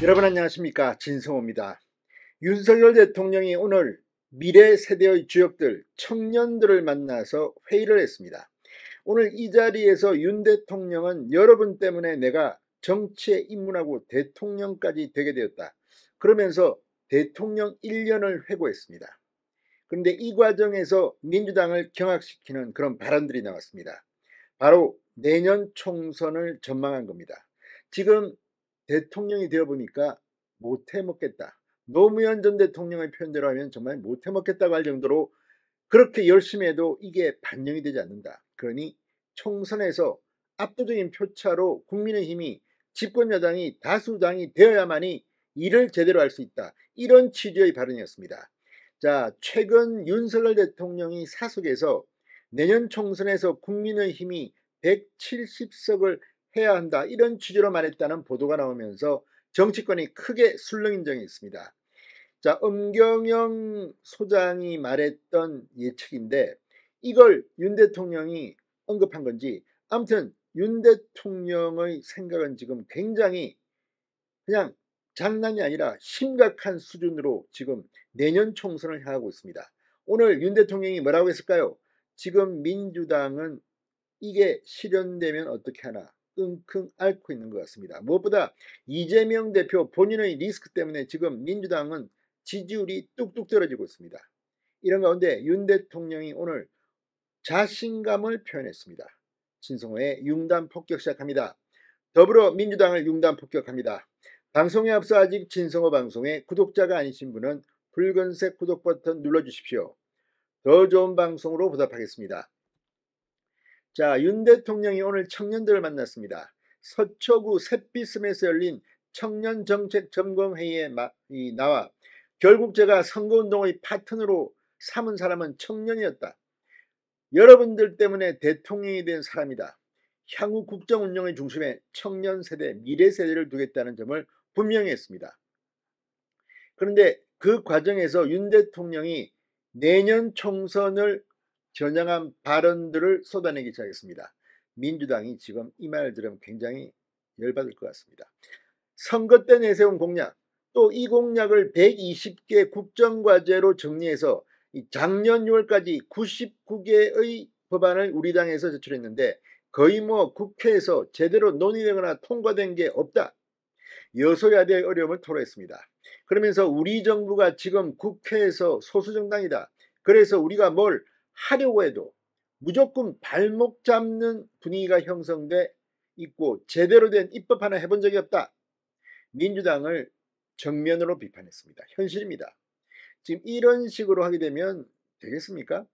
여러분 안녕하십니까, 진성호입니다. 윤석열 대통령이 오늘 미래 세대의 주역들 청년들을 만나서 회의를 했습니다. 오늘 이 자리에서 윤 대통령은 여러분 때문에 내가 정치에 입문하고 대통령까지 되게 되었다, 그러면서 대통령 1년을 회고했습니다. 그런데 이 과정에서 민주당을 경악시키는 그런 발언들이 나왔습니다. 바로 내년 총선을 전망한 겁니다. 지금 대통령이 되어보니까 못해먹겠다, 노무현 전 대통령의 표현대로 하면 정말 못해먹겠다고 할 정도로 그렇게 열심히 해도 이게 반영이 되지 않는다. 그러니 총선에서 압도적인 표차로 국민의힘이 집권여당이 다수당이 되어야만이 일을 제대로 할 수 있다, 이런 취지의 발언이었습니다. 자, 최근 윤석열 대통령이 사석에서 내년 총선에서 국민의힘이 170석을 해야 한다, 이런 취지로 말했다는 보도가 나오면서 정치권이 크게 술렁인 적이 있습니다. 자, 엄경영 소장이 말했던 예측인데 이걸 윤 대통령이 언급한 건지, 아무튼 윤 대통령의 생각은 지금 굉장히 그냥 장난이 아니라 심각한 수준으로 지금 내년 총선을 향하고 있습니다. 오늘 윤 대통령이 뭐라고 했을까요? 지금 민주당은 이게 실현되면 어떻게 하나 끙끙 앓고 있는 것 같습니다. 무엇보다 이재명 대표 본인의 리스크 때문에 지금 민주당은 지지율이 뚝뚝 떨어지고 있습니다. 이런 가운데 윤 대통령이 오늘 자신감을 표현했습니다. 진성호의 융단 폭격 시작합니다. 더불어민주당을 융단 폭격합니다. 방송에 앞서 아직 진성호 방송의 구독자가 아니신 분은 붉은색 구독 버튼 눌러주십시오. 더 좋은 방송으로 보답하겠습니다. 자, 윤 대통령이 오늘 청년들을 만났습니다. 서초구 샛비섬에서 열린 청년정책점검회의에 나와 결국 제가 선거운동의 파트너로 삼은 사람은 청년이었다, 여러분들 때문에 대통령이 된 사람이다, 향후 국정운영의 중심에 청년 세대, 미래 세대를 두겠다는 점을 분명히 했습니다. 그런데 그 과정에서 윤 대통령이 내년 총선을 겨냥한 발언들을 쏟아내기 시작했습니다. 민주당이 지금 이 말 들으면 굉장히 열받을 것 같습니다. 선거 때 내세운 공약, 또 이 공약을 120개 국정과제로 정리해서 작년 6월까지 99개의 법안을 우리 당에서 제출했는데 거의 국회에서 제대로 논의되거나 통과된 게 없다, 여소야대의 어려움을 토로했습니다. 그러면서 우리 정부가 지금 국회에서 소수정당이다, 그래서 우리가 뭘 하려고 해도 무조건 발목 잡는 분위기가 형성돼 있고 제대로 된 입법 하나 해본 적이 없다, 민주당을 정면으로 비판했습니다. 현실입니다. 지금 이런 식으로 하게 되면 되겠습니까?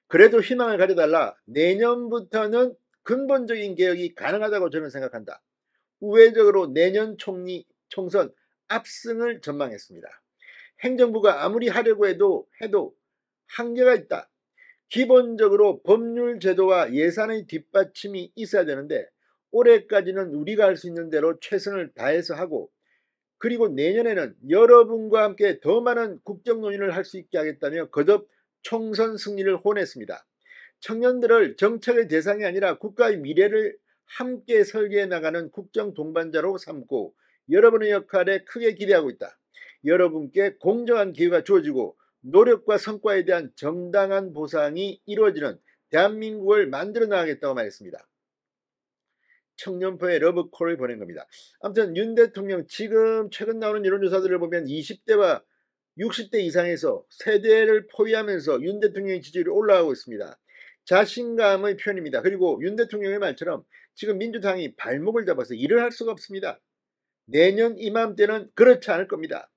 그래도 희망을 가져달라, 내년부터는 근본적인 개혁이 가능하다고 저는 생각한다, 우회적으로 내년 총선 압승을 전망했습니다. 행정부가 아무리 하려고 해도 한계가 있다. 기본적으로 법률 제도와 예산의 뒷받침이 있어야 되는데 올해까지는 우리가 할 수 있는 대로 최선을 다해서 하고, 그리고 내년에는 여러분과 함께 더 많은 국정 논의를 할 수 있게 하겠다며 거듭 총선 승리를 호언했습니다. 청년들을 정책의 대상이 아니라 국가의 미래를 함께 설계해 나가는 국정 동반자로 삼고 여러분의 역할에 크게 기대하고 있다. 여러분께 공정한 기회가 주어지고 노력과 성과에 대한 정당한 보상이 이루어지는 대한민국을 만들어 나가겠다고 말했습니다. 청년포에 러브콜을 보낸 겁니다. 아무튼 윤 대통령 지금 최근 나오는 여론조사들을 보면 20대와 60대 이상에서 세대를 포위하면서 윤 대통령의 지지율이 올라가고 있습니다. 자신감의 표현입니다. 그리고 윤 대통령의 말처럼 지금 민주당이 발목을 잡아서 일을 할 수가 없습니다. 내년 이맘때는 그렇지 않을 겁니다.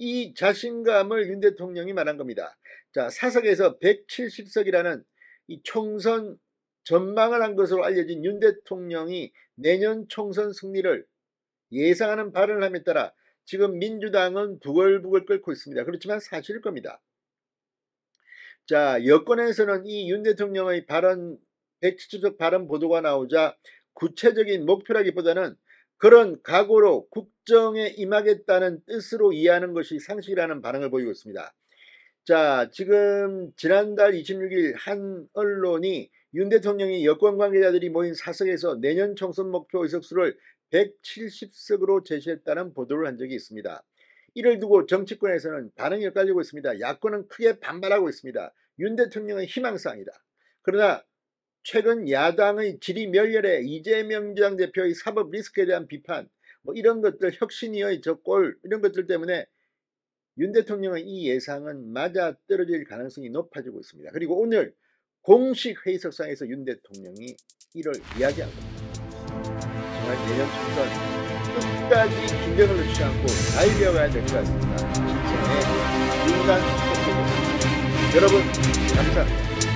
이 자신감을 윤 대통령이 말한 겁니다. 자, 사석에서 170석이라는 이 총선 전망을 한 것으로 알려진 윤 대통령이 내년 총선 승리를 예상하는 발언을 함에 따라 지금 민주당은 부글부글 끓고 있습니다. 그렇지만 사실일 겁니다. 자, 여권에서는 이 윤 대통령의 발언, 170석 발언 보도가 나오자 구체적인 목표라기보다는 그런 각오로 국정에 임하겠다는 뜻으로 이해하는 것이 상식이라는 반응을 보이고 있습니다. 자, 지금 지난달 26일 한 언론이 윤 대통령이 여권 관계자들이 모인 사석에서 내년 총선 목표 의석수를 170석으로 제시했다는 보도를 한 적이 있습니다. 이를 두고 정치권에서는 반응이 엇갈리고 있습니다. 야권은 크게 반발하고 있습니다. 윤 대통령의 희망사항이다. 그러나 최근 야당의 질의멸렬에 이재명 비상대표의 사법 리스크에 대한 비판, 이런 것들, 혁신위의 저 꼴, 이런 것들 때문에 윤 대통령의 이 예상은 맞아떨어질 가능성이 높아지고 있습니다. 그리고 오늘 공식 회의석상에서 윤 대통령이 이를 이야기한 겁니다. 정말 내년 총선 끝까지 긴장을 놓지 않고 달려가야 될 것 같습니다. 진짜의 윤간 속도입니다. 여러분 감사합니다.